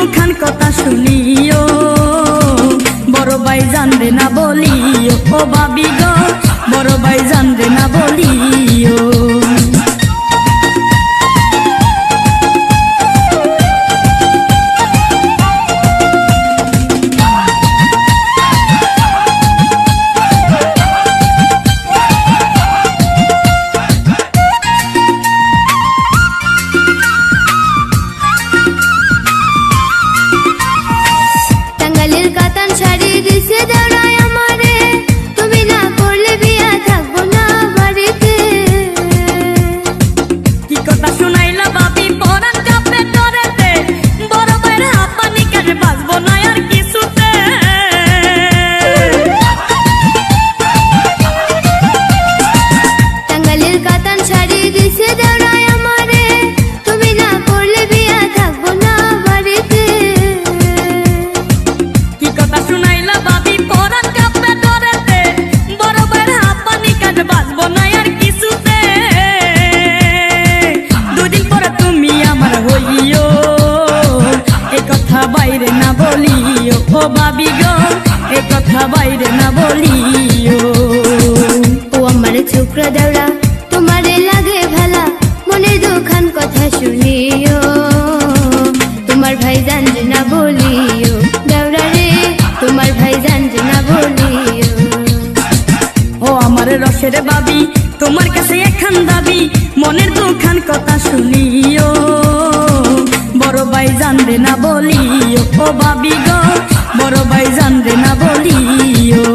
দুখান কথা শুনিও, বড় ভাই জানবে না বলিও, ও ভাবি গো বড় ভাই জানবে না বলিও। বাইরে না বলিও, ও ভাবি গো এ কথা বাইরে না বলিও। ও আমার ছোকরা দেওড়া তোমারে লাগে ভালা, মনের দুখান কথা শুনিও, তোমার ভাই জানবে না বলিও, দেওড়া রে তোমার ভাই জানবে না বলিও। ও আমার রসের ভাবি তোমার কাছে এখান দাবি, মনের দুখান কথা শুনিও, বড় ভাই জানবে না বলিও, ও ভাবি গো বড় ভাই জানবে না বলিও।